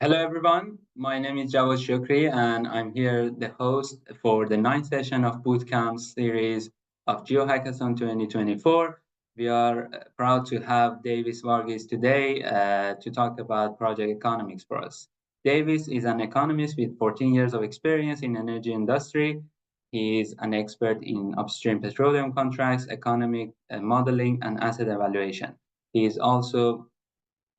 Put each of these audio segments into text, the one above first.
Hello, everyone. My name is Jawad Shukri, and I'm here, the host for the ninth session of Bootcamp series of GeoHackathon 2024. We are proud to have Davis Varghese today to talk about project economics for us. Davis is an economist with 14 years of experience in energy industry. He is an expert in upstream petroleum contracts, economic modeling, and asset evaluation. He is also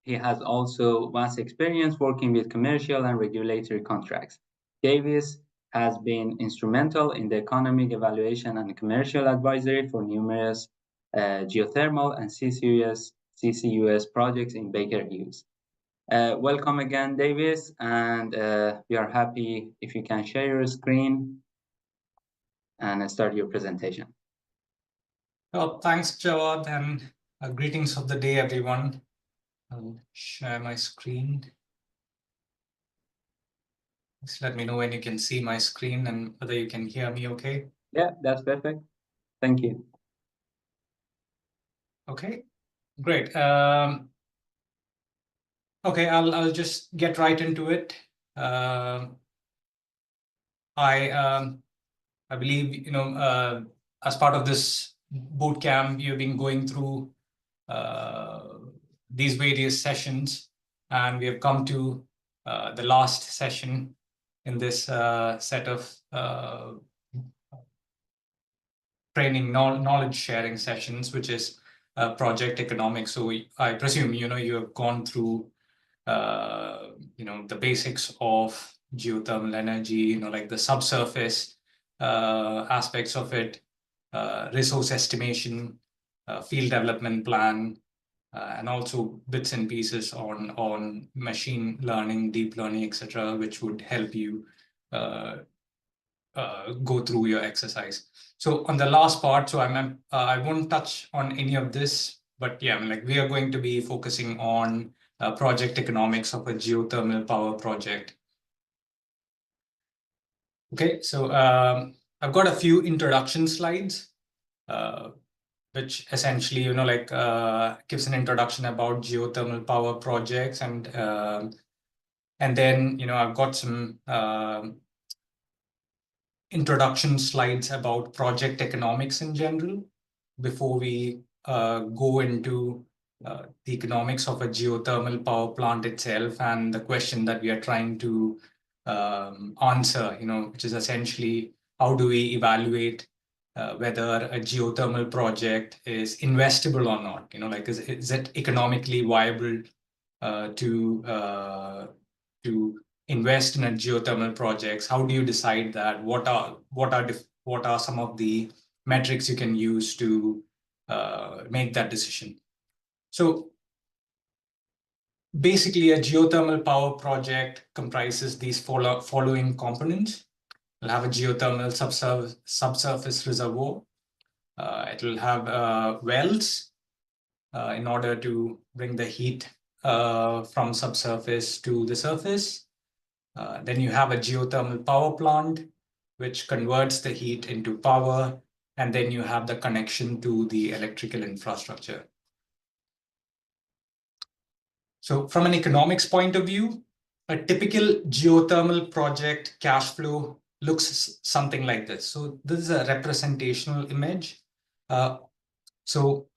he has also vast experience working with commercial and regulatory contracts. Davis has been instrumental in the economic evaluation and commercial advisory for numerous geothermal and CCUS projects in Baker Hughes. Welcome again, Davis, and we are happy if you can share your screen and start your presentation. Well, thanks, Jawad, and greetings of the day, everyone. I'll share my screen. Just let me know when you can see my screen and whether you can hear me okay. Yeah, that's perfect. Thank you. Okay, great. Okay, I'll just get right into it. I believe, as part of this boot camp, you've been going through these various sessions, and we have come to the last session in this set of training knowledge sharing sessions, which is project economics. So I presume you have gone through the basics of geothermal energy, like the subsurface aspects of it, resource estimation, field development plan, and also bits and pieces on machine learning, deep learning, etc., which would help you go through your exercise. So on the last part, so I won't touch on any of this, but yeah, we are going to be focusing on project economics of a geothermal power project. Okay, so I've got a few introduction slides, which essentially, gives an introduction about geothermal power projects, and then, I've got some introduction slides about project economics in general before we go into the economics of a geothermal power plant itself and the question that we are trying to answer, which is essentially how do we evaluate whether a geothermal project is investable or not? Is it economically viable to invest in a geothermal projects? How do you decide that? What are some of the metrics you can use to make that decision? So basically, a geothermal power project comprises these following components. It'll have a geothermal subsurface reservoir. It will have wells in order to bring the heat from subsurface to the surface. Then you have a geothermal power plant, which converts the heat into power, and then you have the connection to the electrical infrastructure. So from an economics point of view, a typical geothermal project cash flow looks something like this. So this is a representational image. So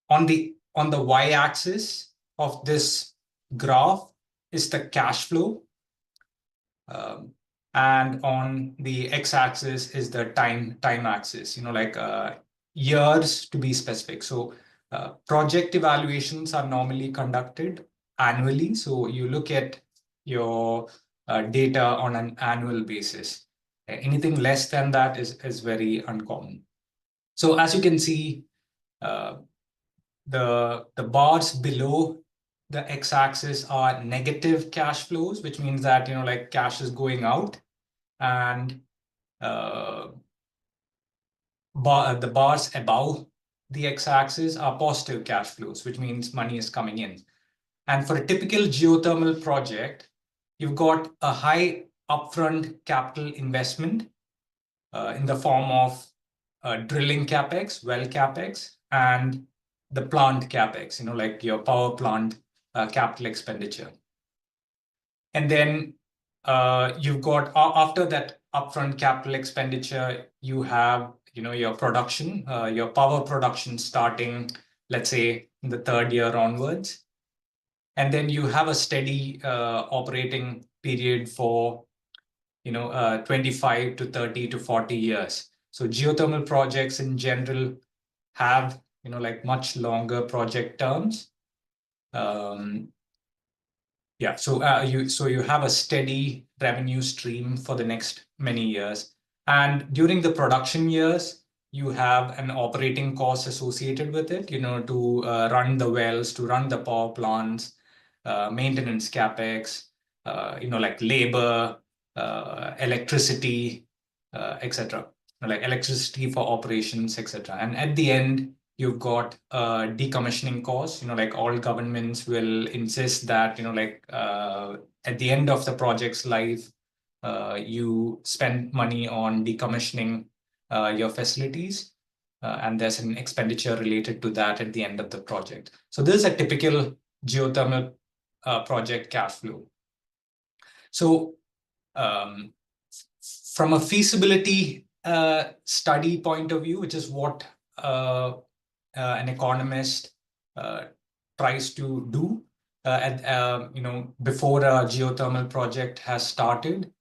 on the y-axis of this graph is the cash flow. And on the x-axis is the time axis, years to be specific. So project evaluations are normally conducted annually. So you look at your data on an annual basis. Anything less than that is very uncommon. So as you can see, the bars below the x-axis are negative cash flows, which means that cash is going out, and the bars above the x-axis are positive cash flows, which means money is coming in. And for a typical geothermal project, you've got a high upfront capital investment in the form of drilling capex, well capex, and the plant capex, like your power plant capital expenditure. And then you've got, after that upfront capital expenditure, you have your production, your power production starting, let's say, in the third year onwards. And then you have a steady operating period for 25 to 30 to 40 years. So geothermal projects in general have like much longer project terms. Yeah, so you have a steady revenue stream for the next many years. And during the production years, you have an operating cost associated with it, to run the wells, to run the power plants, maintenance capex, like labor, electricity, etc. Like electricity for operations, etc. And at the end, you've got decommissioning costs. Like all governments will insist that at the end of the project's life, you spend money on decommissioning your facilities, and there's an expenditure related to that at the end of the project. So this is a typical geothermal project cash flow. So from a feasibility study point of view, which is what an economist tries to do before a geothermal project has started,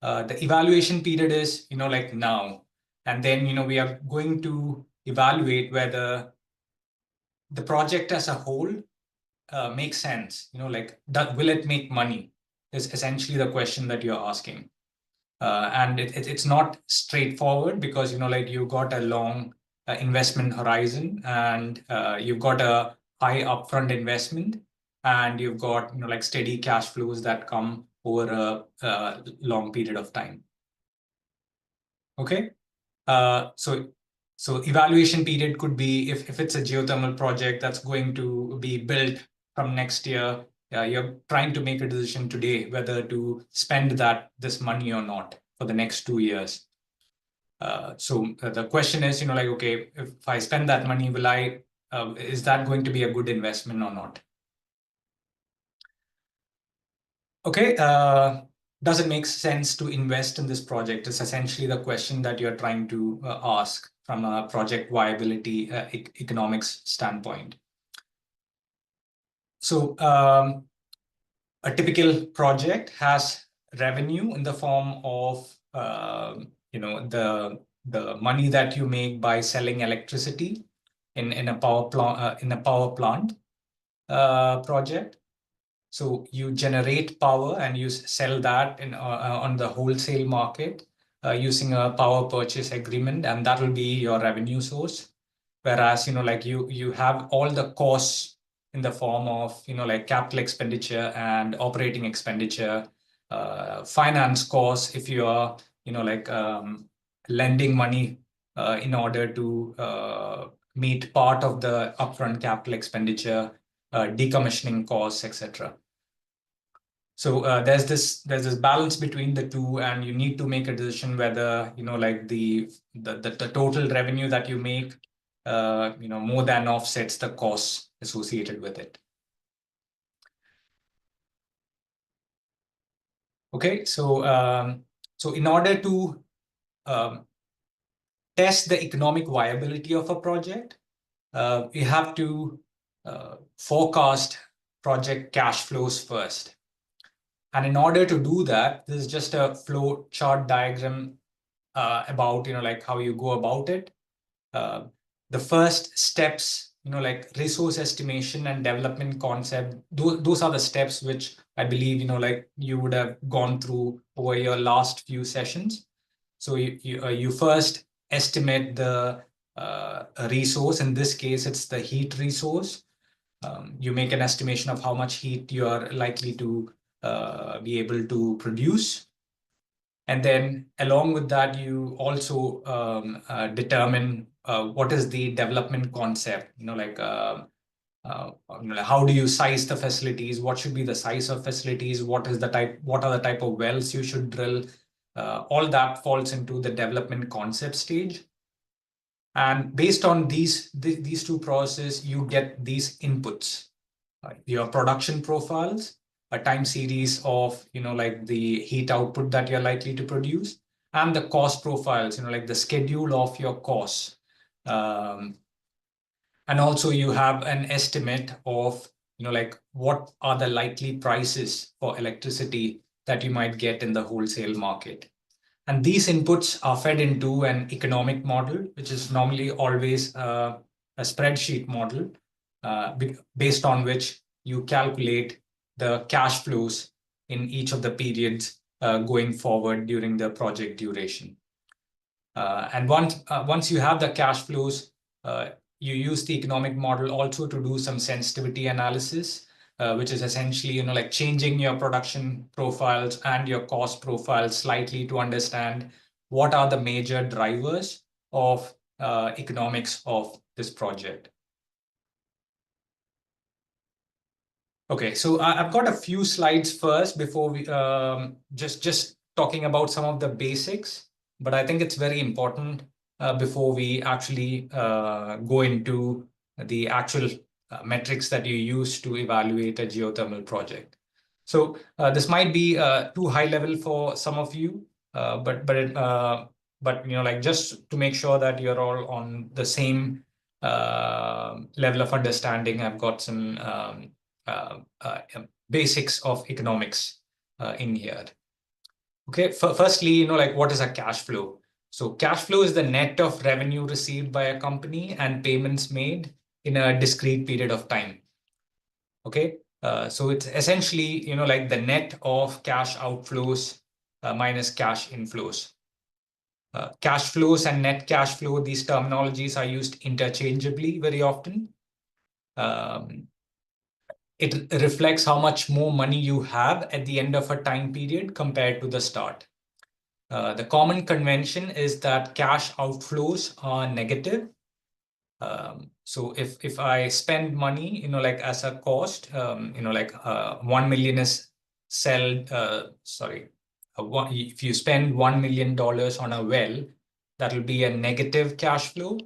the evaluation period is like now, and then we are going to evaluate whether the project as a whole makes sense. Like will it make money is essentially the question that you're asking. And it's not straightforward because like you've got a long investment horizon, and you've got a high upfront investment, and you've got like steady cash flows that come over a long period of time. Okay, so evaluation period could be if it's a geothermal project that's going to be built from next year. You're trying to make a decision today whether to spend this money or not for the next 2 years. So the question is, like, okay, if I spend that money, is that going to be a good investment or not? Okay, does it make sense to invest in this project? Is essentially the question that you're trying to ask from a project viability economics standpoint. So a typical project has revenue in the form of the money that you make by selling electricity in a power plant project. So you generate power and you sell that on the wholesale market using a power purchase agreement, and that will be your revenue source. Whereas like you have all the costs in the form of like capital expenditure and operating expenditure, finance costs if you are like lending money in order to meet part of the upfront capital expenditure, decommissioning costs, etc. So there's this balance between the two, and you need to make a decision whether like the total revenue that you make more than offsets the costs associated with it. Okay, so so in order to test the economic viability of a project, we have to forecast project cash flows first. And in order to do that, this is just a flow chart diagram about like how you go about it. The first steps, like resource estimation and development concept, those are the steps which I believe like you would have gone through over your last few sessions. So you first estimate the resource. In this case, it's the heat resource. You make an estimation of how much heat you are likely to be able to produce. And then along with that, you also determine what is the development concept, like how do you size the facilities? What should be the size of facilities? What are the type of wells you should drill? All that falls into the development concept stage. And based on these two processes, you get these inputs, your production profiles a time series of, like the heat output that you're likely to produce, and the cost profiles, like the schedule of your costs. And also you have an estimate of, like what are the likely prices for electricity that you might get in the wholesale market. And these inputs are fed into an economic model, which is normally always a spreadsheet model based on which you calculate the cash flows in each of the periods going forward during the project duration. And once you have the cash flows, you use the economic model also to do some sensitivity analysis, which is essentially, like changing your production profiles and your cost profiles slightly to understand what are the major drivers of economics of this project. Okay, so I've got a few slides first before we just talking about some of the basics, but I think it's very important before we actually go into the actual metrics that you use to evaluate a geothermal project. So this might be too high level for some of you, but like just to make sure that you're all on the same level of understanding, I've got some basics of economics in here. Okay, firstly, like what is a cash flow? So cash flow is the net of revenue received by a company and payments made in a discrete period of time. Okay, so it's essentially, like the net of cash outflows minus cash inflows. Cash flows and net cash flow, these terminologies are used interchangeably very often. It reflects how much more money you have at the end of a time period compared to the start. The common convention is that cash outflows are negative. So if I spend money, like as a cost, like 1 million is if you spend $1 million on a well, that will be a negative cash flow.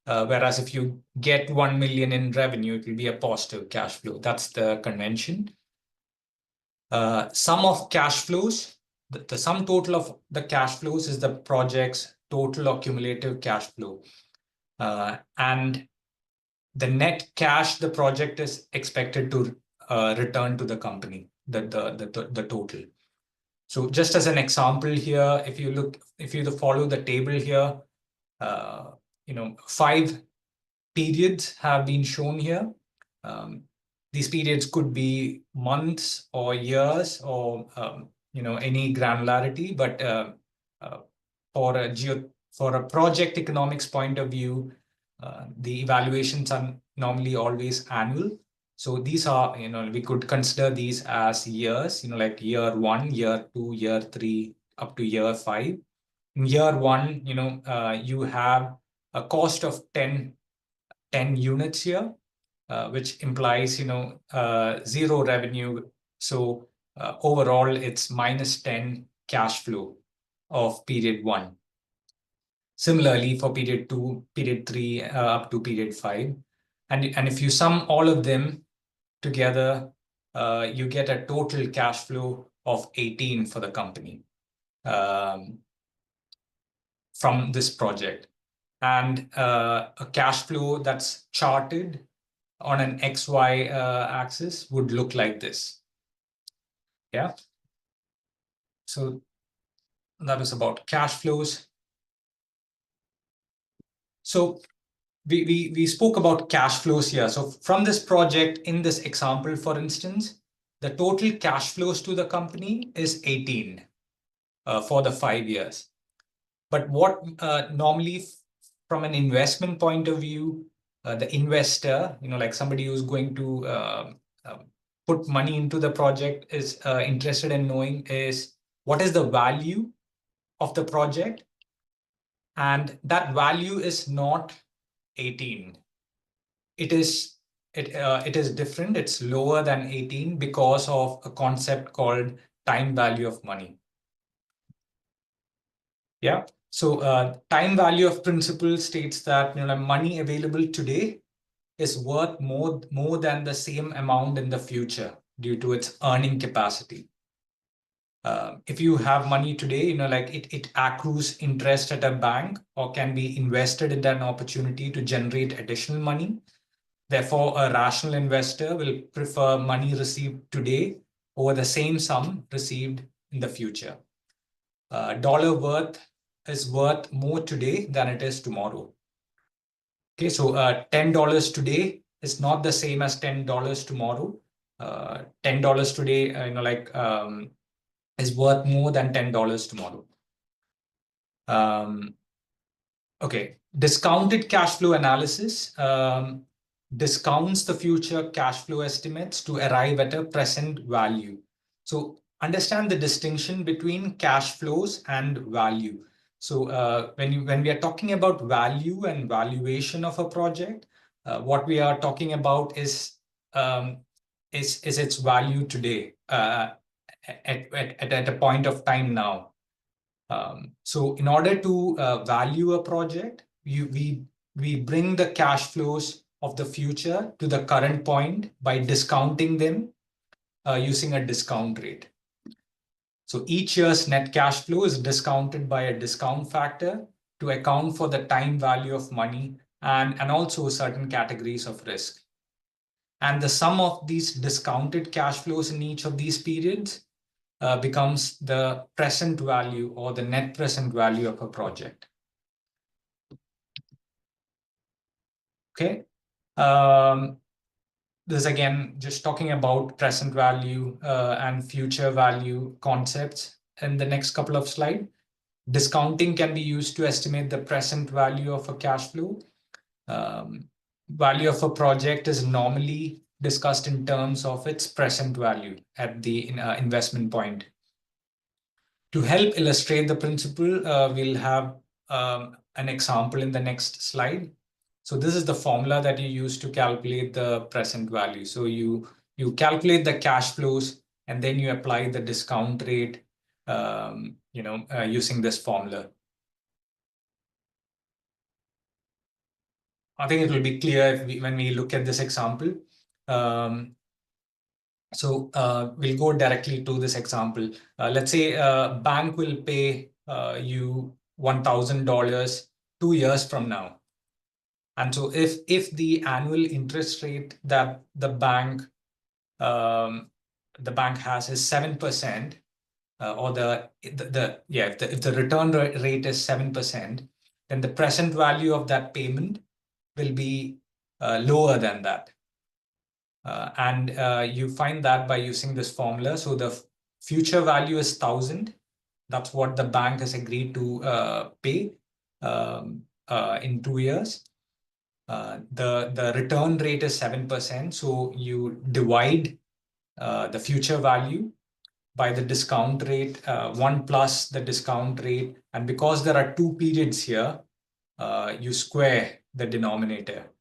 Whereas if you get 1 million in revenue, it will be a positive cash flow. That's the convention. Sum of cash flows, the sum total of the cash flows is the project's total or cumulative cash flow. And the net cash the project is expected to return to the company, the total. So just as an example here, if you follow the table here, 5 periods have been shown here. These periods could be months or years or any granularity, but for a project economics point of view, the evaluations are normally always annual. So these are, we could consider these as years, like year 1, year 2, year 3, up to year 5. In year 1, you have a cost of 10 units here, which implies, 0 revenue. So overall, it's minus 10 cash flow of period 1. Similarly, for period 2, period 3, up to period 5. And if you sum all of them together, you get a total cash flow of 18 for the company from this project. And a cash flow that's charted on an XY axis would look like this. Yeah. So that was about cash flows. So we spoke about cash flows here. So from this project, in this example, for instance, the total cash flows to the company is 18 for the 5 years. But what normally, from an investment point of view, the investor, like somebody who's going to put money into the project is interested in knowing is what is the value of the project, and that value is not 18. It is different. It's lower than 18 because of a concept called time value of money. Yeah. So time value of principle states that money available today is worth more than the same amount in the future. due to its earning capacity. If you have money today, like it accrues interest at a bank or can be invested in an opportunity to generate additional money. Therefore, a rational investor will prefer money received today over the same sum received in the future. Dollar worth is worth more today than it is tomorrow. Okay, so $10 today is not the same as $10 tomorrow. $10 today, is worth more than $10 tomorrow. Okay, discounted cash flow analysis discounts the future cash flow estimates to arrive at a present value. So understand the distinction between cash flows and value. So when we are talking about value and valuation of a project, what we are talking about is its value today at a point of time now. So in order to value a project, we bring the cash flows of the future to the current point by discounting them using a discount rate. So each year's net cash flow is discounted by a discount factor to account for the time value of money and also certain categories of risk. And the sum of these discounted cash flows in each of these periods becomes the present value or the net present value of a project. Okay. This again, just talking about present value and future value concepts in the next couple of slides. Discounting can be used to estimate the present value of a cash flow. Value of a project is normally discussed in terms of its present value at the investment point. To help illustrate the principle, we'll have an example in the next slide. So this is the formula that you use to calculate the present value. So you calculate the cash flows and then you apply the discount rate, using this formula. I think it will be clear when we look at this example. So we'll go directly to this example. Let's say a bank will pay you $1,000 2 years from now. And so if the annual interest rate that the bank has is 7%, or if the return rate is 7%, then the present value of that payment will be lower than that. And you find that by using this formula. So the future value is 1,000. That's what the bank has agreed to pay in 2 years. The return rate is 7%. So you divide the future value by the discount rate, 1 plus the discount rate. And because there are 2 periods here, you square the denominator.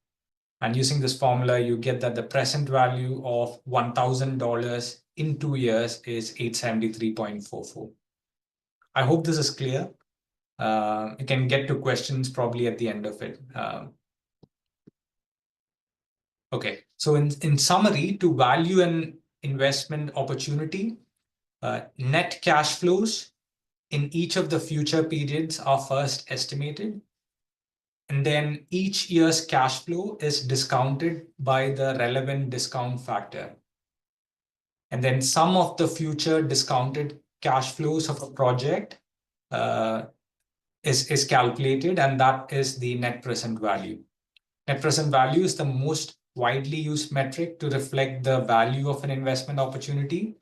And using this formula, you get that the present value of $1,000 in 2 years is 873.44. I hope this is clear. You can get to questions probably at the end of it. Okay, so in summary, to value an investment opportunity, net cash flows in each of the future periods are first estimated. And then each year's cash flow is discounted by the relevant discount factor. And then sum of the future discounted cash flows of a project is calculated, and that is the net present value. Net present value is the most widely used metric to reflect the value of an investment opportunity.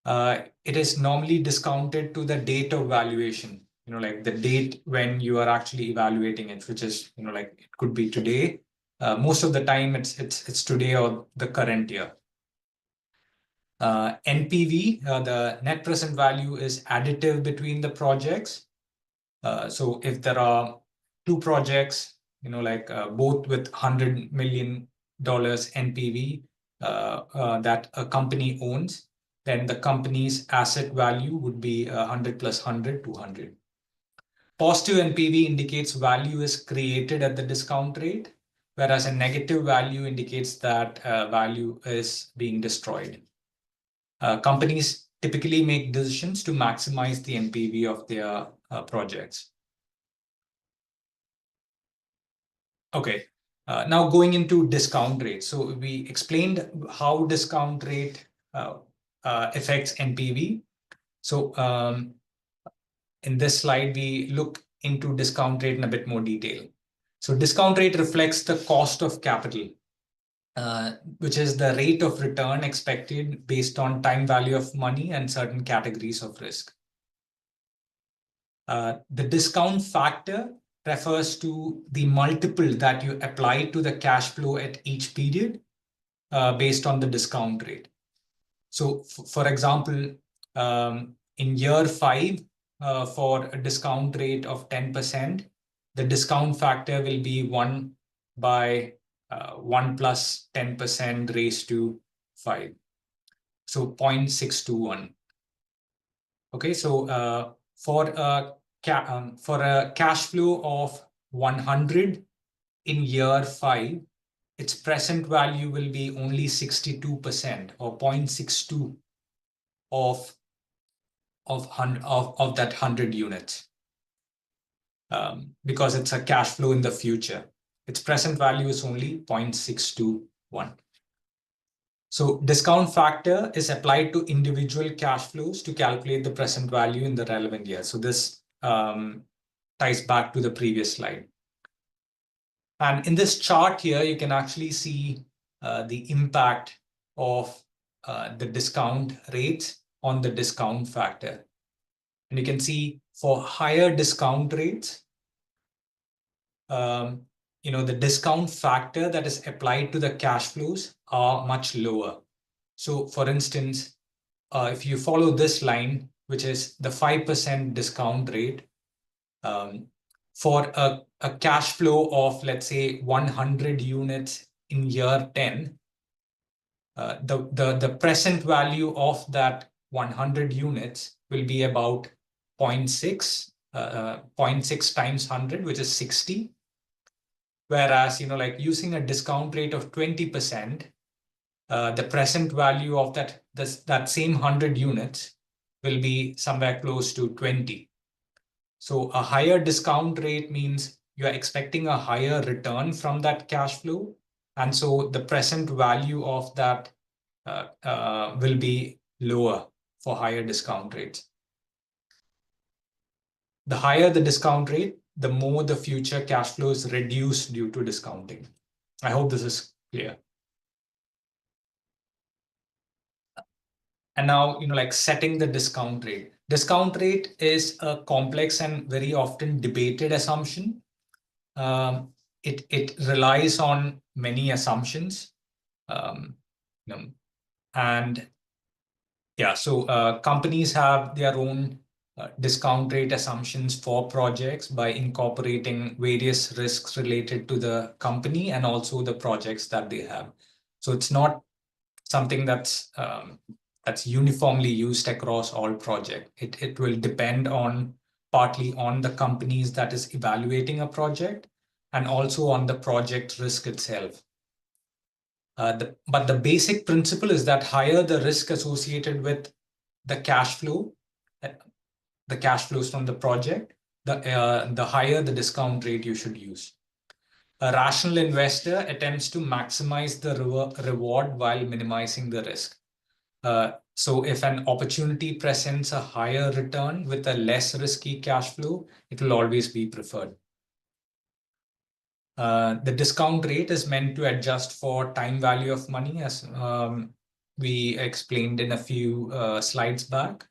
It is normally discounted to the date of valuation. Like the date when you are actually evaluating it, which is, like it could be today. Most of the time it's today or the current year. NPV, the net present value, is additive between the projects. So if there are 2 projects, both with $100 million NPV that a company owns, then the company's asset value would be 100 plus 100, 200. Positive NPV indicates value is created at the discount rate, whereas a negative value indicates that value is being destroyed. Companies typically make decisions to maximize the NPV of their projects. Okay, now going into discount rate. So we explained how discount rate affects NPV. So in this slide, we look into discount rate in a bit more detail. So discount rate reflects the cost of capital, which is the rate of return expected based on time value of money and certain categories of risk. The discount factor refers to the multiple that you apply to the cash flow at each period based on the discount rate. So, for example, in year 5, for a discount rate of 10%, the discount factor will be 1 by 1 plus 10% raised to 5. So 0.621. Okay, so for a cash flow of 100 in year 5, its present value will be only 62% or 0.62 of that 100 units, because it's a cash flow in the future. Its present value is only 0.621. So discount factor is applied to individual cash flows to calculate the present value in the relevant year. So this ties back to the previous slide. And in this chart here, you can actually see the impact of the discount rates on the discount factor. And you can see for higher discount rates, the discount factor that is applied to the cash flows are much lower. So for instance, if you follow this line, which is the 5% discount rate, for a cash flow of, let's say, 100 units in year 10, the present value of that 100 units will be about 0.6, 0.6 times 100, which is 60. Whereas, like using a discount rate of 20%, the present value of that same 100 units will be somewhere close to 20. So a higher discount rate means you are expecting a higher return from that cash flow. And so the present value of that will be lower for higher discount rates. The higher the discount rate, the more the future cash flow is reduced due to discounting. I hope this is clear. And now, like setting the discount rate. Discount rate is a complex and very often debated assumption. It relies on many assumptions. And yeah, so companies have their own discount rate assumptions for projects by incorporating various risks related to the company and also the projects that they have. So it's not something that's uniformly used across all projects. It will depend on partly on the companies that is evaluating a project and also on the project risk itself. But the basic principle is that higher the risk associated with the cash flow, the cash flows from the project, the higher the discount rate you should use. A rational investor attempts to maximize the reward while minimizing the risk. So if an opportunity presents a higher return with a less risky cash flow, it will always be preferred. The discount rate is meant to adjust for time value of money, as we explained in a few slides back.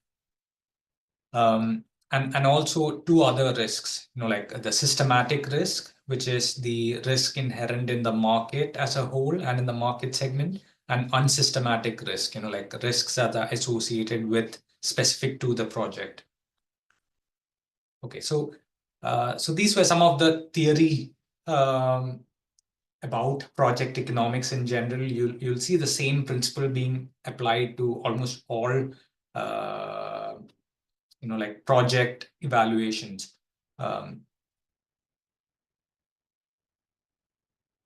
And also two other risks, like the systematic risk, which is the risk inherent in the market as a whole and in the market segment, and unsystematic risk, like risks that are associated with specific to the project. Okay, so these were some of the theory about project economics in general. You'll see the same principle being applied to almost all like project evaluations.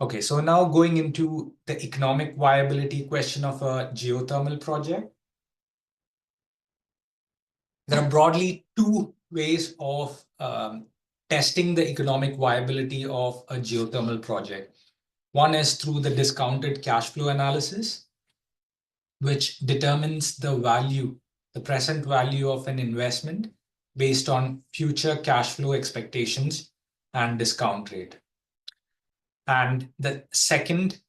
Okay, so now going into the economic viability question of a geothermal project. There are broadly two ways of testing the economic viability of a geothermal project. One is through the discounted cash flow analysis, which determines the value, the present value of an investment based on future cash flow expectations and discount rate. And the second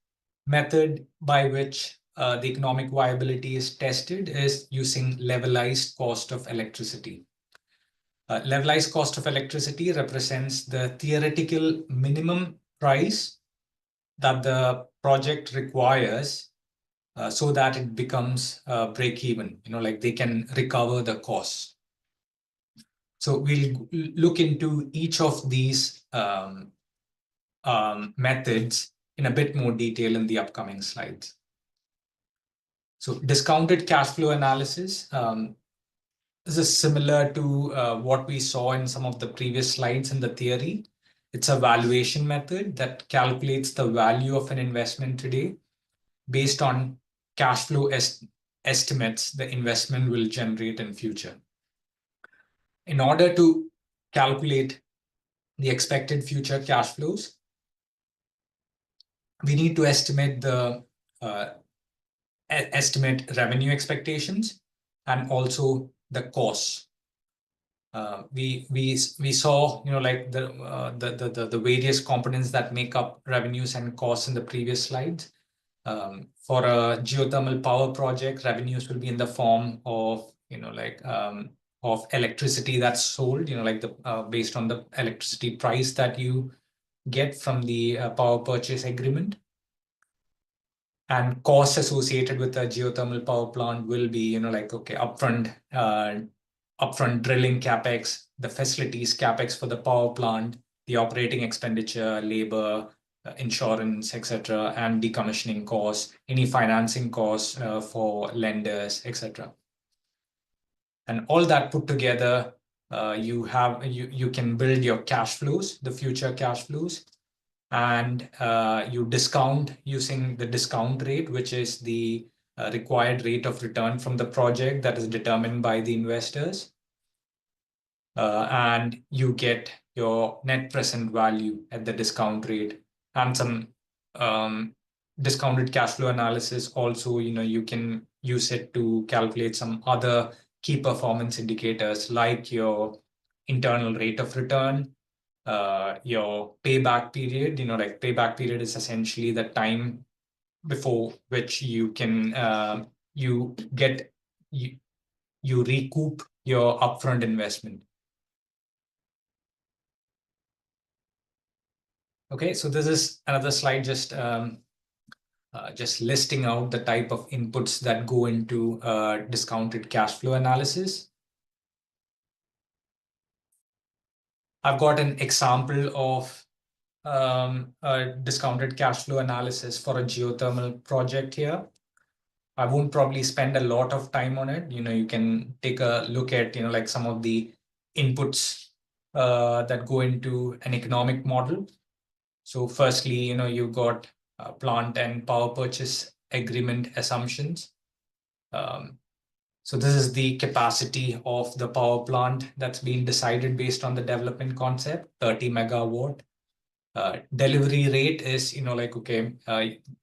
method by which the economic viability is tested is using levelized cost of electricity. Levelized cost of electricity represents the theoretical minimum price that the project requires so that it becomes break even, like they can recover the costs. So we'll look into each of these methods in a bit more detail in the upcoming slides. So discounted cash flow analysis. This is similar to what we saw in some of the previous slides in the theory. It's a valuation method that calculates the value of an investment today based on cash flow estimates the investment will generate in future. In order to calculate the expected future cash flows, we need to estimate the estimate revenue expectations and also the costs. We saw like the various components that make up revenues and costs in the previous slides. For a geothermal power project, revenues will be in the form of of electricity that's sold, like the based on the electricity price that you get from the power purchase agreement. And costs associated with a geothermal power plant will be, like, okay, upfront drilling capex, the facilities capex for the power plant, the operating expenditure, labor, insurance, etc., and decommissioning costs, any financing costs for lenders, etc. And all that put together, you can build your cash flows, the future cash flows, and you discount using the discount rate, which is the required rate of return from the project that is determined by the investors. And you get your net present value at the discount rate and some discounted cash flow analysis. Also, you can use it to calculate some other key performance indicators like your internal rate of return, your payback period. Like payback period is essentially the time before which you can you recoup your upfront investment. Okay, so this is another slide just listing out the type of inputs that go into discounted cash flow analysis. I've got an example of a discounted cash flow analysis for a geothermal project here. I won't probably spend a lot of time on it. You can take a look at, like some of the inputs that go into an economic model. So firstly, you've got plant and power purchase agreement assumptions. So this is the capacity of the power plant that's been decided based on the development concept, 30 megawatt. Delivery rate is, like, okay,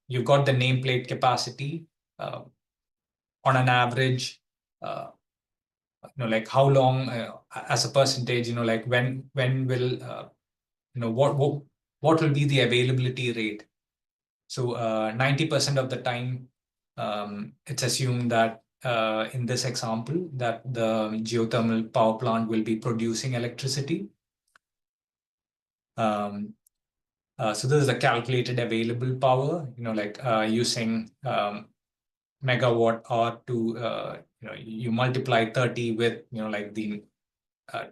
you've got the nameplate capacity on an average, like how long as a percentage, like when will, what will be the availability rate? So 90% of the time, it's assumed that in this example that the geothermal power plant will be producing electricity. So this is the calculated available power, like using megawatt hour to, you multiply 30 with, like the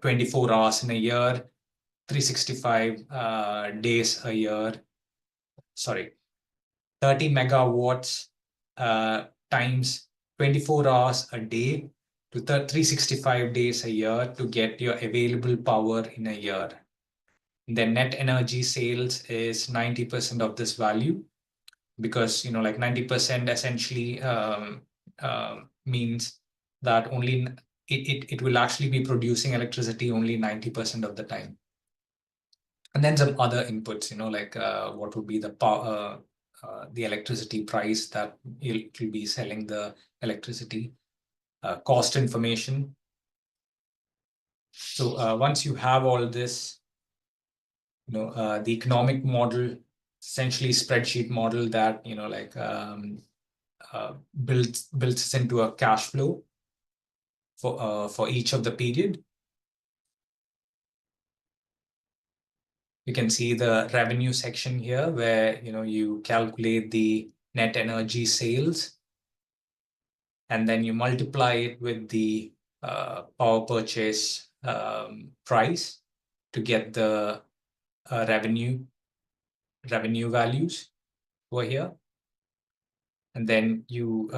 24 hours in a year, 365 days a year. Sorry, 30 megawatts times 24 hours a day to 365 days a year to get your available power in a year. Then net energy sales is 90% of this value, because, you know, like 90% essentially means that only it will actually be producing electricity only 90% of the time. And then some other inputs, you know, like what would be the power, the electricity price that it will be selling the electricity, cost information. So once you have all this, you know, the economic model, essentially spreadsheet model that, you know, like builds into a cash flow for each of the period. You can see the revenue section here, where, you know, you calculate the net energy sales, and then you multiply it with the power purchase price to get the revenue values over here. And then you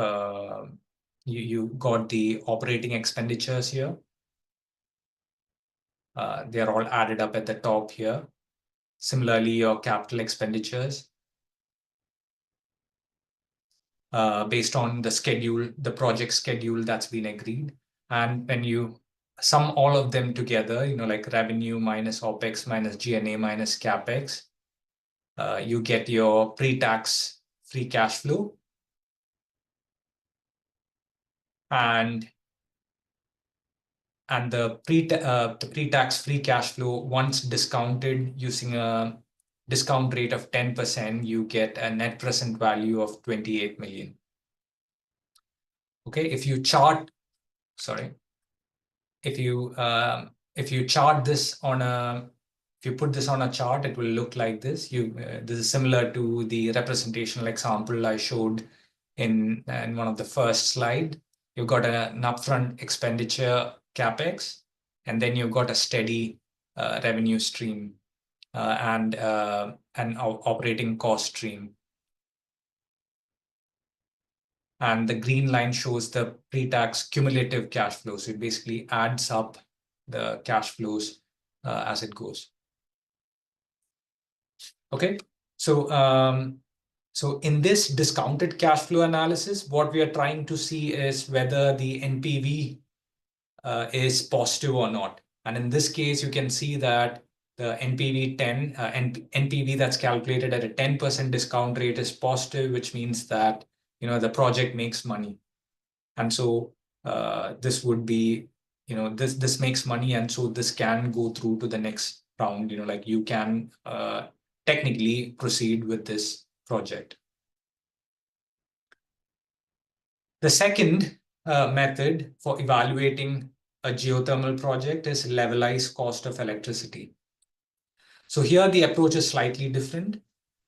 got the operating expenditures here. They're all added up at the top here. Similarly, your capital expenditures, based on the schedule, the project schedule that's been agreed. And when you sum all of them together, you know, like revenue minus OPEX minus G&A minus CAPEX, you get your pre-tax free cash flow. And the pre-tax free cash flow, once discounted using a discount rate of 10%, you get a net present value of 28 million. Okay, if you chart, sorry, if you chart this on a, if you put this on a chart, it will look like this. This is similar to the representational example I showed in one of the first slide. You've got an upfront expenditure CAPEX, and then you've got a steady revenue stream and an operating cost stream. And the green line shows the pre-tax cumulative cash flow. So it basically adds up the cash flows as it goes. Okay, so so in this discounted cash flow analysis, what we are trying to see is whether the NPV is positive or not. And in this case, you can see that the NPV 10, NPV that's calculated at a 10% discount rate is positive, which means that, you know, the project makes money. And so this would be, you know, this makes money, and so this can go through to the next round. You know, like you can technically proceed with this project. The second method for evaluating a geothermal project is levelized cost of electricity. So here the approach is slightly different,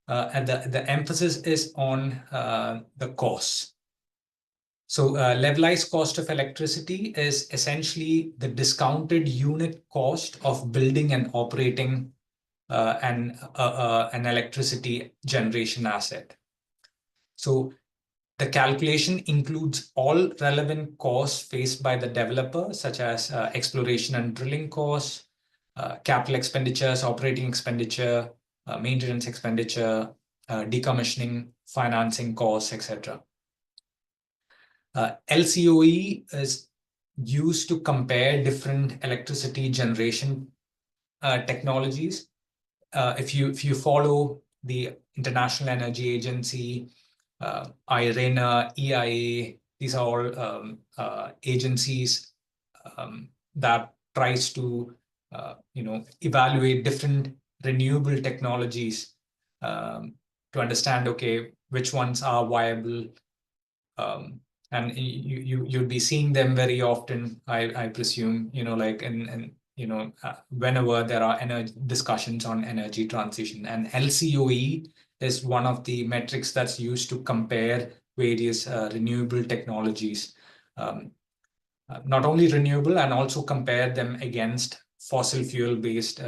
and the emphasis is on the costs. So levelized cost of electricity is essentially the discounted unit cost of building and operating an electricity generation asset. So the calculation includes all relevant costs faced by the developer, such as exploration and drilling costs, capital expenditures, operating expenditure, maintenance expenditure, decommissioning, financing costs, etc. LCOE is used to compare different electricity generation technologies. If you follow the International Energy Agency, IRENA, EIA, these are all agencies that tries to you know, evaluate different renewable technologies to understand, okay, which ones are viable. And you'd be seeing them very often, I presume, you know, like in you know, whenever there are discussions on energy transition. And LCOE is one of the metrics that's used to compare various renewable technologies. Not only renewable, and also compare them against fossil fuel-based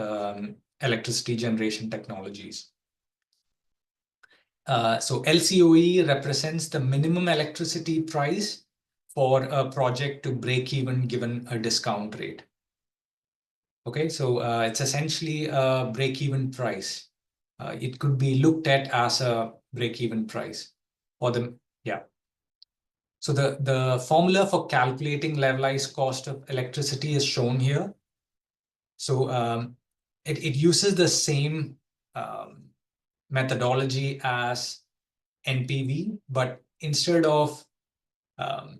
electricity generation technologies. So LCOE represents the minimum electricity price for a project to break even given a discount rate. Okay, so it's essentially a break-even price. It could be looked at as a break-even price, or yeah. So the formula for calculating levelized cost of electricity is shown here. So it uses the same methodology as NPV, but um,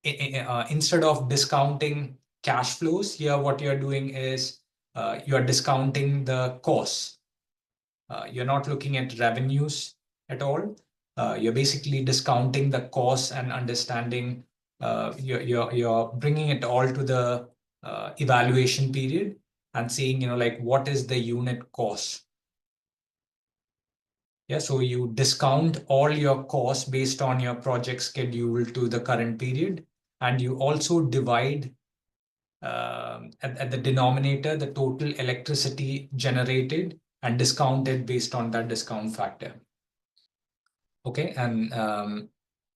instead of discounting cash flows, here what you're doing is you're discounting the costs. You're not looking at revenues at all. You're basically discounting the costs and understanding. You're bringing it all to the evaluation period and seeing, like what is the unit cost. Yeah, so you discount all your costs based on your project schedule to the current period, and you also divide at the denominator the total electricity generated and discounted based on that discount factor. Okay, and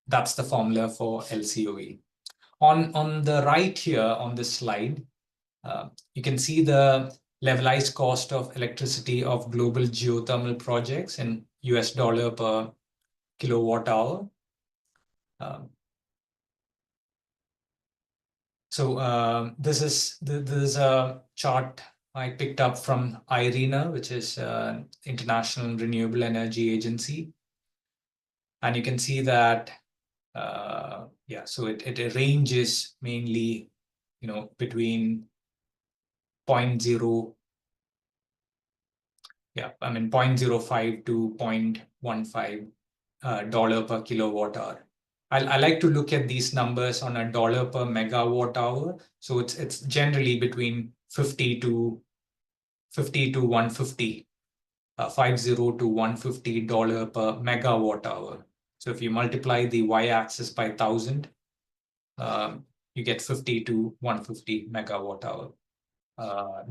that's the formula for LCOE. On the right here on this slide, you can see the levelized cost of electricity of global geothermal projects in US dollar per kilowatt hour. This is a chart I picked up from IRENA, which is International Renewable Energy Agency. And you can see that, so it ranges mainly, between 0.05 to 0.15 dollar per kilowatt hour. I like to look at these numbers on a dollar per megawatt hour. So it's generally between 50 to 150, 50 to $150 per megawatt hour. So if you multiply the y-axis by 1,000, you get 50 to 150 megawatt hour,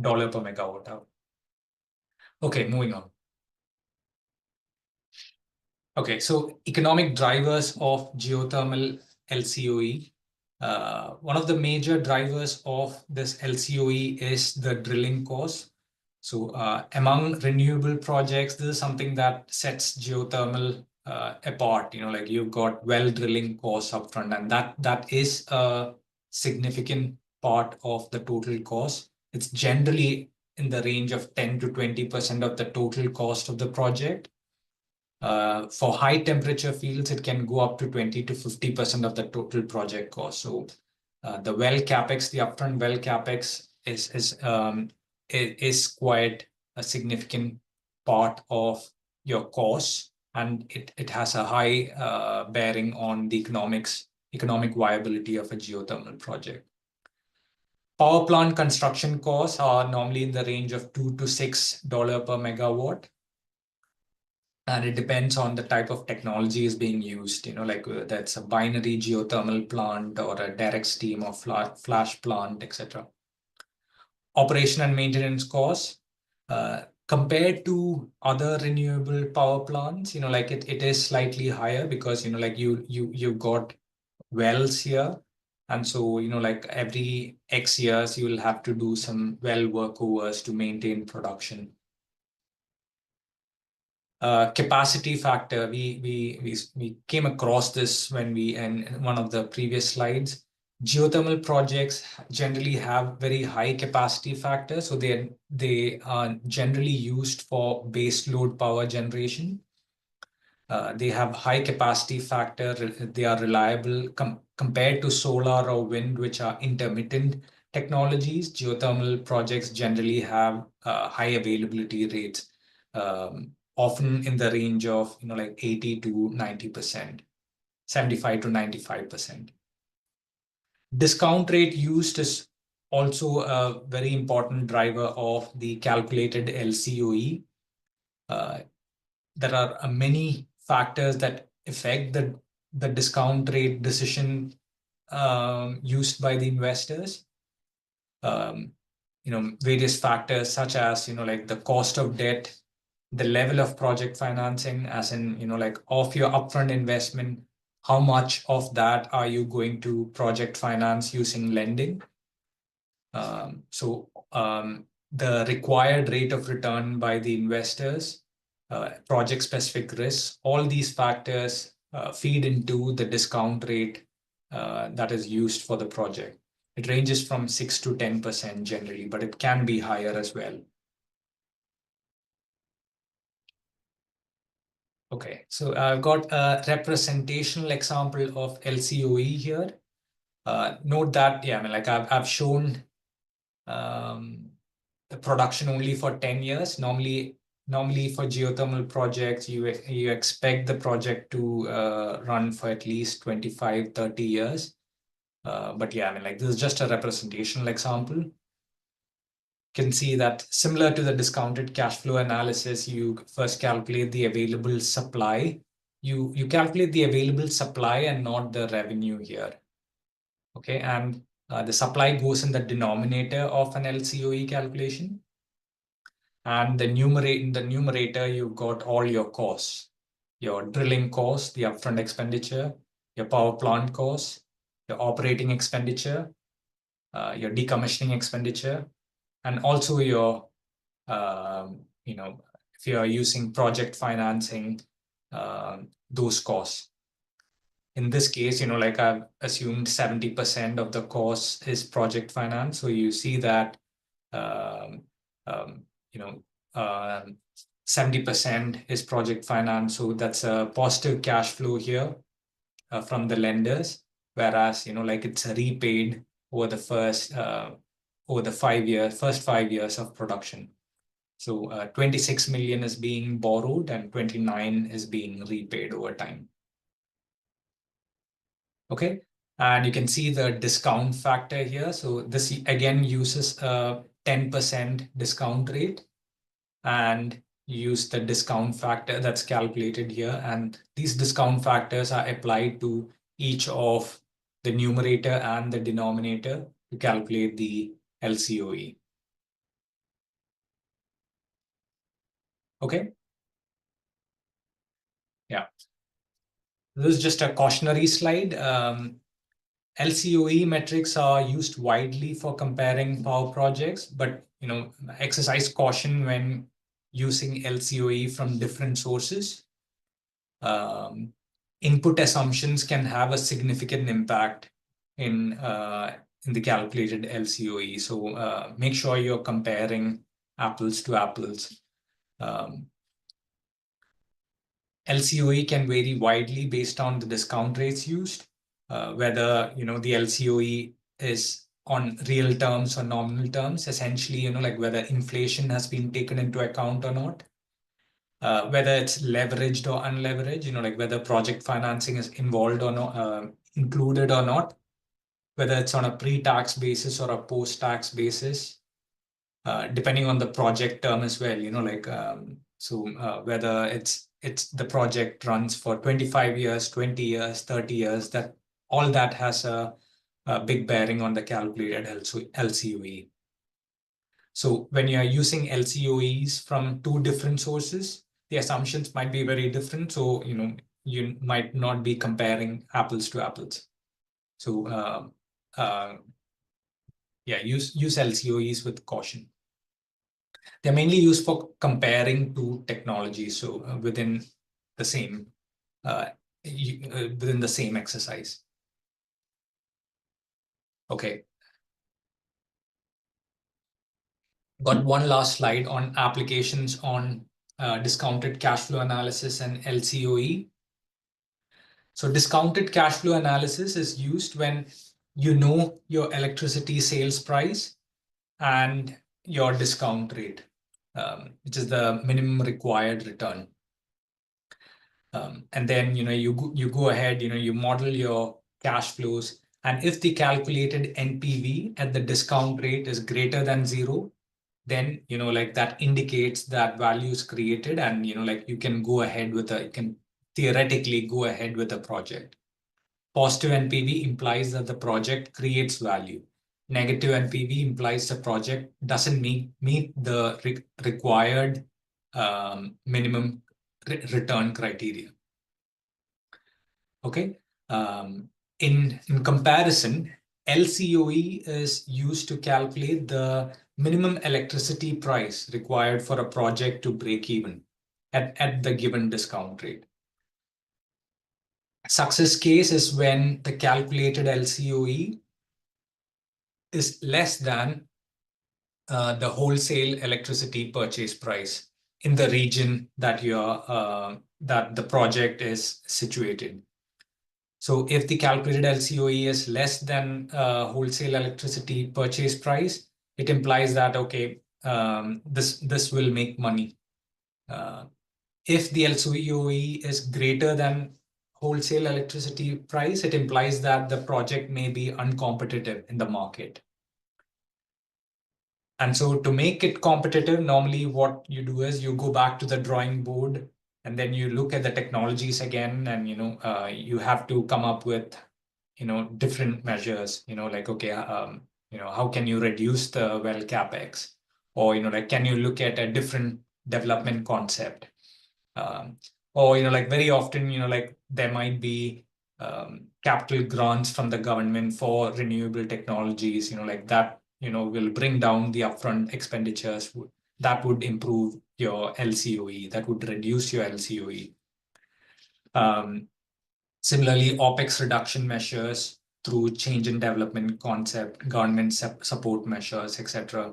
dollar per megawatt hour. Okay, moving on. Okay, so economic drivers of geothermal LCOE. One of the major drivers of this LCOE is the drilling cost. So among renewable projects, this is something that sets geothermal apart. Like you've got well drilling costs upfront, and that is a significant part of the total cost. It's generally in the range of 10 to 20% of the total cost of the project. For high temperature fields, it can go up to 20 to 50% of the total project cost. So the well capex, the upfront well capex is quite a significant part of your cost, and it has a high bearing on the economic viability of a geothermal project. Power plant construction costs are normally in the range of $2 to $6 per megawatt. And it depends on the type of technology is being used, like that's a binary geothermal plant or a direct steam or flash plant, etc. Operation and maintenance costs, compared to other renewable power plants, like it is slightly higher because, like you've got wells here. And so, like every X years, you will have to do some well workovers to maintain production. Capacity factor, we came across this when in one of the previous slides. Geothermal projects generally have very high capacity factor, so they are generally used for base load power generation. They have high capacity factor. They are reliable compared to solar or wind, which are intermittent technologies. Geothermal projects generally have high availability rates. Often in the range of like 80 to 90%, 75 to 95%. Discount rate used is also a very important driver of the calculated LCOE. There are many factors that affect the discount rate decision used by the investors. Various factors such as like the cost of debt, the level of project financing, as in, like of your upfront investment, how much of that are you going to project finance using lending? So the required rate of return by the investors, project-specific risks, all these factors feed into the discount rate that is used for the project. It ranges from 6 to 10% generally, but it can be higher as well. Okay, so I've got a representational example of LCOE here. Note that, yeah, I mean, like I've shown the production only for 10 years. Normally for geothermal projects, you expect the project to run for at least 25, 30 years. But yeah, I mean, like this is just a representational example. Can see that similar to the discounted cash flow analysis, you first calculate the available supply. You calculate the available supply and not the revenue here. Okay, and the supply goes in the denominator of an LCOE calculation. And in the numerator, you've got all your costs, your drilling cost, the upfront expenditure, your power plant costs, your operating expenditure, your decommissioning expenditure, and also your, if you're using project financing, those costs. In this case, like I've assumed 70% of the cost is project finance. So you see that, 70% is project finance. So that's a positive cash flow here from the lenders. Whereas, like it's repaid over the first 5 years of production. So 26 million is being borrowed and 29 is being repaid over time. Okay, and you can see the discount factor here. So this again uses a 10% discount rate, and use the discount factor that's calculated here. And these discount factors are applied to each of the numerator and the denominator to calculate the LCOE. Okay. Yeah. This is just a cautionary slide. LCOE metrics are used widely for comparing power projects, but exercise caution when using LCOE from different sources. Input assumptions can have a significant impact in the calculated LCOE. So make sure you're comparing apples to apples. LCOE can vary widely based on the discount rates used, whether the LCOE is on real terms or nominal terms, essentially, like whether inflation has been taken into account or not, whether it's leveraged or unleveraged, like whether project financing is involved or not, included or not, whether it's on a pre-tax basis or a post-tax basis, depending on the project term as well, whether it's the project runs for 25 years, 20 years, 30 years, that all that has a big bearing on the calculated LCOE. So when you're using LCOEs from two different sources, the assumptions might be very different. So, you might not be comparing apples to apples. So, use LCOEs with caution. They're mainly used for comparing two technologies. So within the same exercise. Okay. Got one last slide on applications on discounted cash flow analysis and LCOE. So discounted cash flow analysis is used when you know your electricity sales price and your discount rate, which is the minimum required return. And then you go ahead, you model your cash flows, and if the calculated NPV at the discount rate is greater than 0, then that indicates that value is created, and you can go ahead with you can theoretically go ahead with a project. Positive NPV implies that the project creates value. Negative NPV implies the project doesn't meet the required minimum return criteria. Okay. In comparison, LCOE is used to calculate the minimum electricity price required for a project to break even at the given discount rate. Success case is when the calculated LCOE is less than the wholesale electricity purchase price in the region that that the project is situated. So if the calculated LCOE is less than wholesale electricity purchase price, it implies that, okay, this will make money. If the LCOE is greater than wholesale electricity price, it implies that the project may be uncompetitive in the market. And so to make it competitive, normally what you do is you go back to the drawing board and then you look at the technologies again, and you have to come up with different measures, like, okay, how can you reduce the well capex, or like, can you look at a different development concept, or like, very often like, there might be capital grants from the government for renewable technologies, like that will bring down the upfront expenditures, that would improve your LCOE, that would reduce your LCOE. Similarly, OPEX reduction measures through change in development concept, government support measures, etc.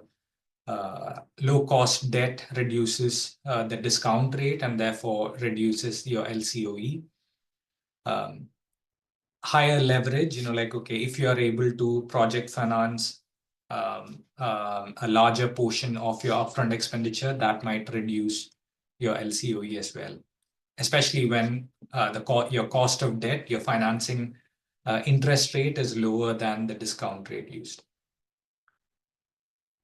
Low-cost debt reduces the discount rate and therefore reduces your LCOE. Higher leverage, like, okay, if you are able to project finance a larger portion of your upfront expenditure, that might reduce your LCOE as well, especially when your cost of debt, your financing interest rate is lower than the discount rate used.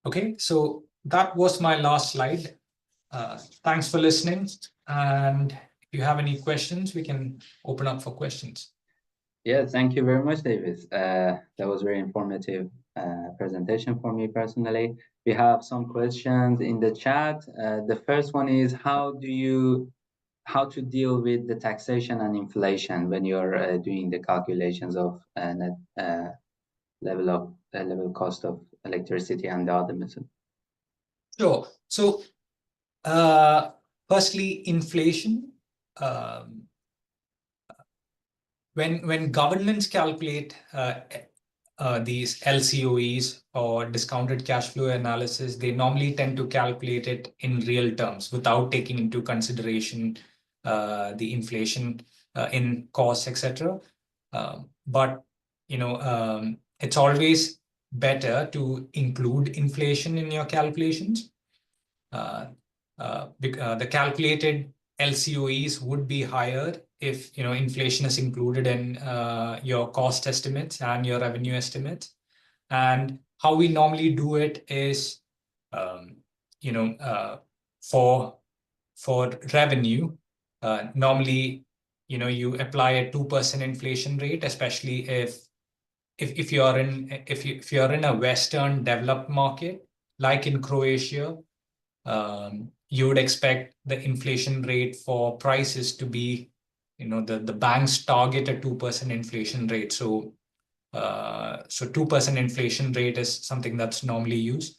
Okay, so that was my last slide. Thanks for listening. And if you have any questions, we can open up for questions. Yeah, thank you very much, Davis. That was very informative presentation for me personally. We have some questions in the chat. The first one is how to deal with the taxation and inflation when you're doing the calculations of net level cost of electricity and the other method. Sure. So firstly, inflation. When governments calculate these LCOEs or discounted cash flow analysis, they normally tend to calculate it in real terms without taking into consideration the inflation in costs, etc. But it's always better to include inflation in your calculations. The calculated LCOEs would be higher if inflation is included in your cost estimates and your revenue estimates. And how we normally do it is, for revenue, normally you apply a 2% inflation rate, especially if you're in a Western developed market like in Croatia. You would expect the inflation rate for prices to be, the banks target a 2% inflation rate. So 2% inflation rate is something that's normally used.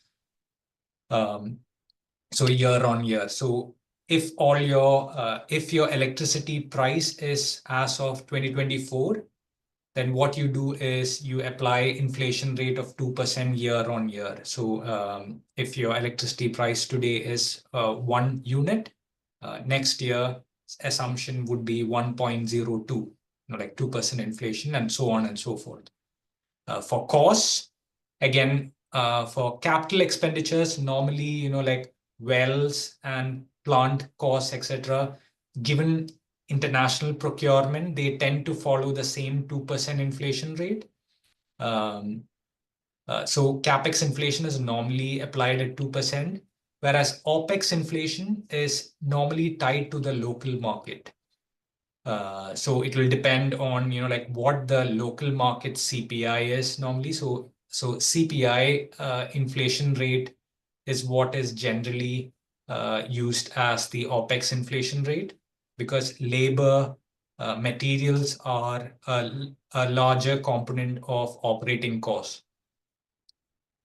So year on year. So if your electricity price is as of 2024, then what you do is you apply inflation rate of 2% year on year. So if your electricity price today is 1 unit, next year assumption would be 1.02, like 2% inflation, and so on and so forth. For costs, again, for capital expenditures, normally, like wells and plant costs, etc., given international procurement, they tend to follow the same 2% inflation rate. So CapEx inflation is normally applied at 2%, whereas OPEX inflation is normally tied to the local market. So it will depend on, like what the local market CPI is normally. So CPI inflation rate is what is generally used as the OPEX inflation rate, because labor, materials are a larger component of operating costs.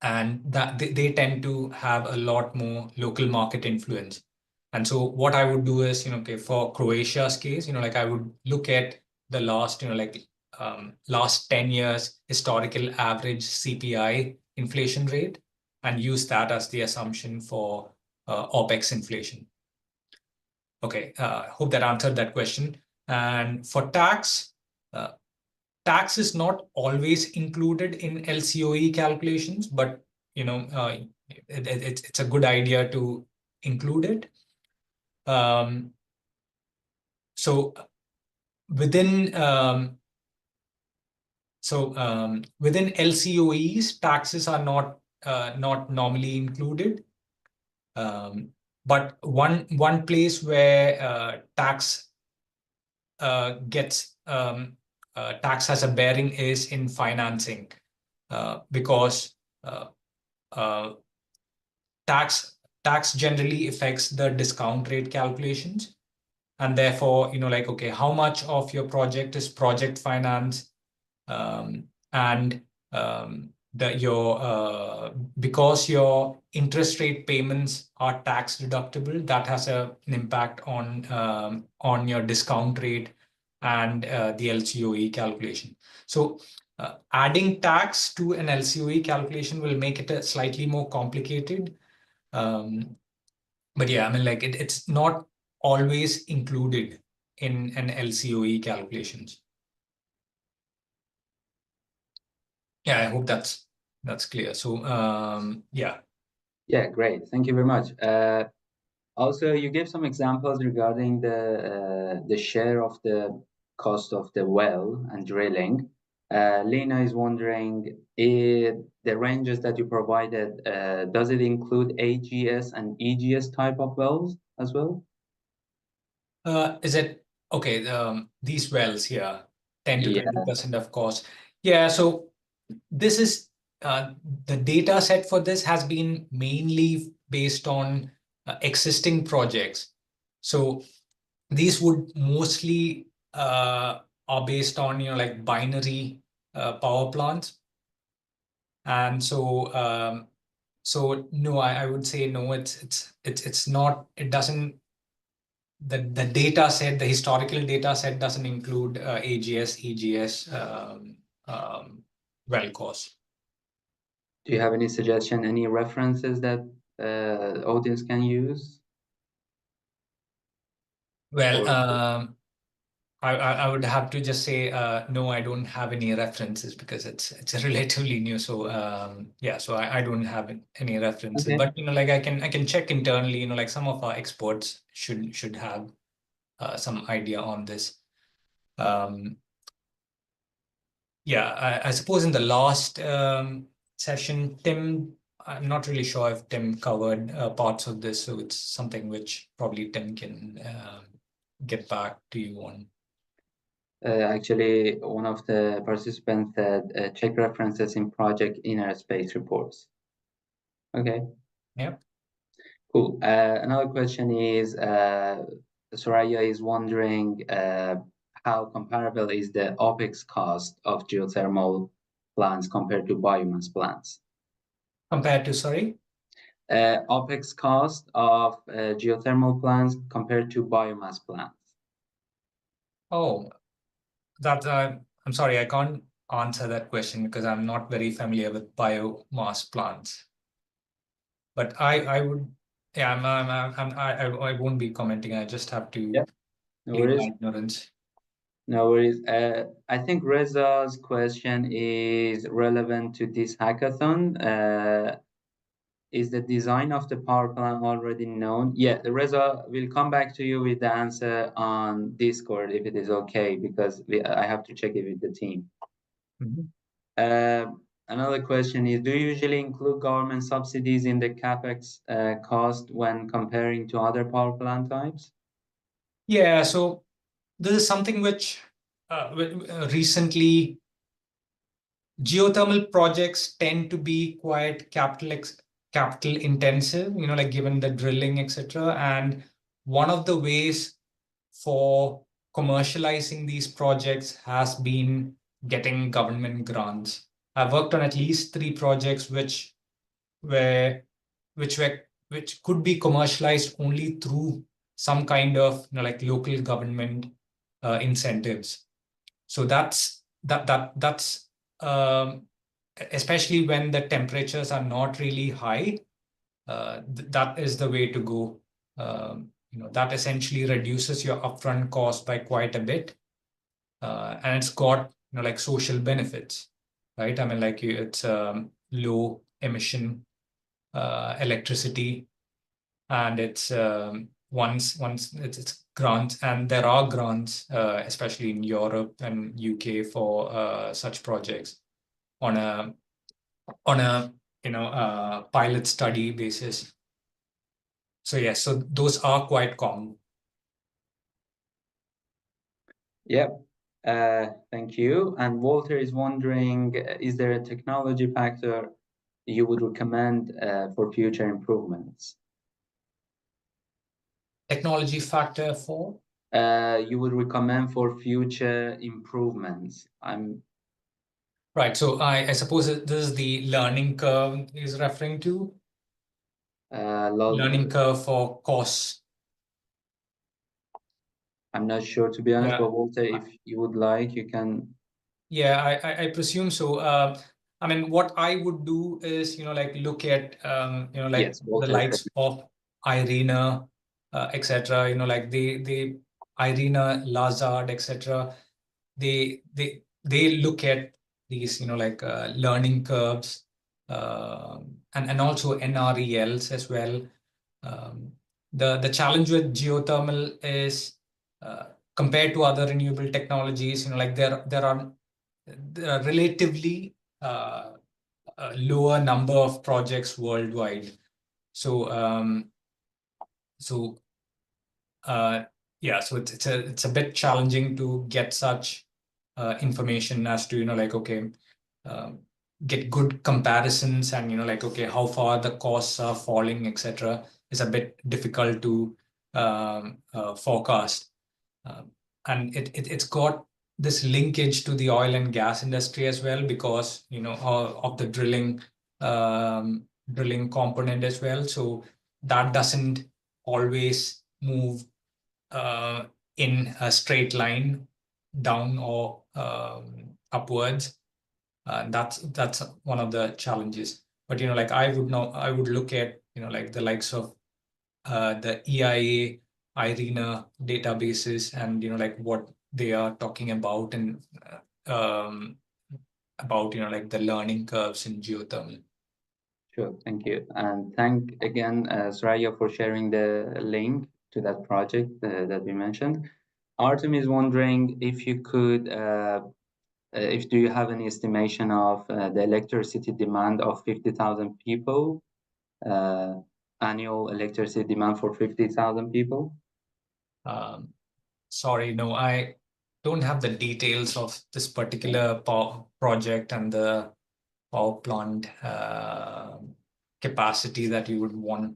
and that they tend to have a lot more local market influence. And so what I would do is, okay, for Croatia's case, like I would look at the last, last 10 years historical average CPI inflation rate and use that as the assumption for OPEX inflation. Okay, hope that answered that question. And for tax, tax is not always included in LCOE calculations, but it's a good idea to include it. So within within LCOEs, taxes are not normally included. But one place where tax tax has a bearing is in financing, because tax generally affects the discount rate calculations, and therefore, okay, how much of your project is project finance, and because your interest rate payments are tax deductible, that has an impact on your discount rate and the LCOE calculation. So adding tax to an LCOE calculation will make it slightly more complicated. But yeah, I mean, like it's not always included in an LCOE calculations. Yeah, I hope that's clear. So yeah. Yeah, great. Thank you very much. Also, you gave some examples regarding the share of the cost of the well and drilling. Lena is wondering if the ranges that you provided, does it include AGS and EGS type of wells as well? Is it okay? These wells here, 10 to Yeah, 20% of cost. Yeah, so this is the data set for this has been mainly based on existing projects. So these would mostly are based on like binary power plants, and so no, I would say no. It's not. It doesn't. The data set, the historical data set, doesn't include AGS, EGS well costs. do you have any suggestion, any references that audience can use? Well, Or I would have to just say no, I don't have any references because it's relatively new. So yeah, so I don't have any references. okay. But like I can check internally. Like some of our experts should have some idea on this. Yeah, I suppose in the last session, Tim, I'm not really sure if Tim covered parts of this, so it's something which probably Tim can get back to you on. Actually, one of the participants said check references in project inner space reports. Okay, Yeah. cool. Another question is Soraya is wondering how comparable is the OPEX cost of geothermal plants compared to biomass plants? Compared to, sorry? OPEX cost of geothermal plants compared to biomass plants. Oh, that I'm sorry, I can't answer that question because I'm not very familiar with biomass plants. But I would, yeah, I won't be commenting. I just have to Yeah, no plead my worries. ignorance. No worries. I think Reza's question is relevant to this hackathon. Is the design of the power plant already known? Yeah, Reza will come back to you with the answer on Discord if it is okay, because I have to check it with the team. Another question is, do you usually include government subsidies in the CapEx cost when comparing to other power plant types? Yeah, so this is something which recently geothermal projects tend to be quite capital intensive, like given the drilling, etc. And one of the ways for commercializing these projects has been getting government grants. I've worked on at least 3 projects which which could be commercialized only through some kind of like local government incentives. So that's especially when the temperatures are not really high, that is the way to go. That essentially reduces your upfront cost by quite a bit, and it's got like social benefits, right? I mean, like it's low emission electricity, and it's once it's grants, and there are grants, especially in Europe and UK for such projects on a pilot study basis. So yes, so those are quite common. Yep. Thank you. And Walter is wondering, is there a technology factor you would recommend for future improvements? Technology factor for? You would recommend for future improvements. Right. So I suppose this is the learning curve is referring to. Learning curve for costs. I'm not sure, to be honest, Yeah. but Walter, if you would like, you can. Yeah, I presume so. I mean, what I would do is, like look at, like Yes, the likes of IRENA, etc. Like the IRENA, Lazard, etc. They look at these, like learning curves, and also NRELs as well. The challenge with geothermal is, compared to other renewable technologies, like there are relatively a lower number of projects worldwide. So yeah, so it's a bit challenging to get such information as to like, okay, get good comparisons, and like, okay, how far the costs are falling, etc. is a bit difficult to forecast. And it's got this linkage to the oil and gas industry as well, because of the drilling component as well. So that doesn't always move in a straight line down or upwards. That's one of the challenges. But like I would look at like the likes of the EIA, IRENA databases, and like what they are talking about, and about like the learning curves in geothermal. Sure, thank you. And thank again, Soraya, for sharing the link to that project that we mentioned. Artem is wondering if you could, if do you have any estimation of the electricity demand of 50,000 people, annual electricity demand for 50,000 people? Sorry, no, I don't have the details of this particular project and the power plant capacity that you would want.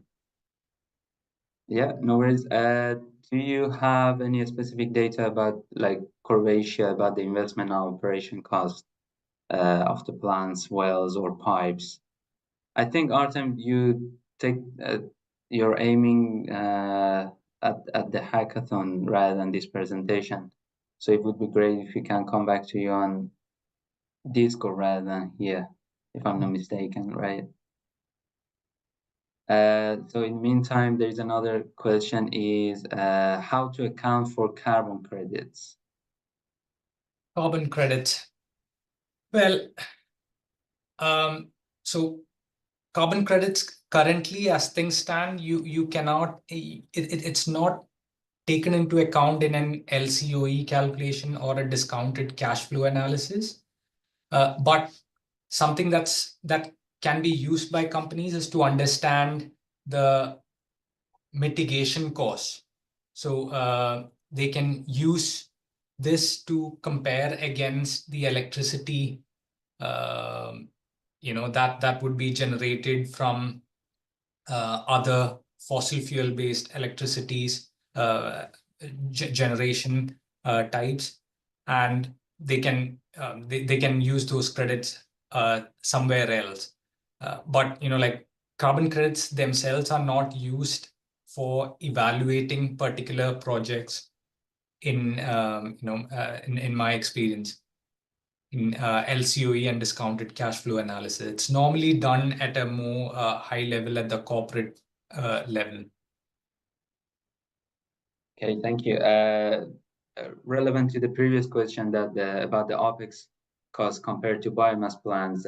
Yeah, no worries. Do you have any specific data about like Croatia, about the investment and operation cost of the plants, wells, or pipes? I think, Artem, you take you're aiming at the hackathon rather than this presentation. So it would be great if you can come back to you on Discord rather than here, if I'm not mistaken, right? So in the meantime, there is another question is how to account for carbon credits. Carbon credits. Well, so carbon credits currently, as things stand, you cannot. It's not taken into account in an LCOE calculation or a discounted cash flow analysis. But something that can be used by companies is to understand the mitigation costs. So they can use this to compare against the electricity that would be generated from other fossil fuel based electricities generation types, and they can use those credits somewhere else. But like carbon credits themselves are not used for evaluating particular projects in my experience in LCOE and discounted cash flow analysis. It's normally done at a more high level at the corporate level. Okay, thank you. Relevant to the previous question that about the OPEX cost compared to biomass plants,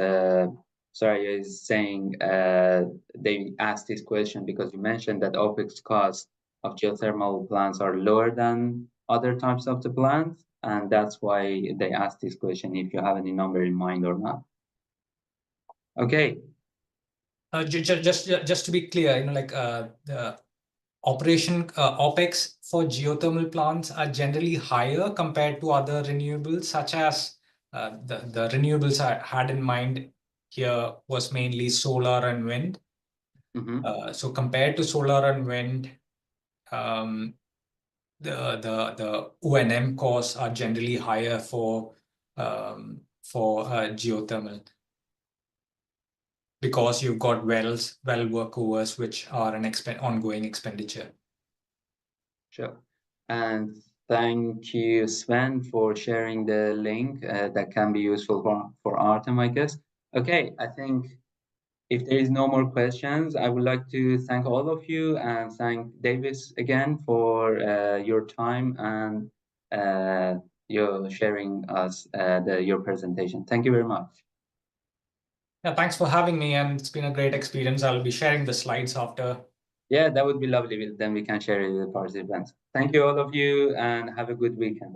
sorry, is saying they asked this question because you mentioned that OPEX costs of geothermal plants are lower than other types of the plants, and that's why they asked this question, if you have any number in mind or not. Okay. Just to be clear, the OPEX for geothermal plants are generally higher compared to other renewables, such as the renewables I had in mind here was mainly solar and wind. So compared to solar and wind, the O&M costs are generally higher for geothermal, because you've got well workovers, which are an ongoing expenditure. Sure. And thank you, Sven, for sharing the link that can be useful for Artem, I guess. Okay, I think if there is no more questions, I would like to thank all of you and thank Davis again for your time and your sharing us your presentation. Thank you very much. Yeah, thanks for having me, and it's been a great experience. I'll be sharing the slides after. Yeah, that would be lovely. Then we can share it with the participants. Thank you, all of you, and have a good weekend.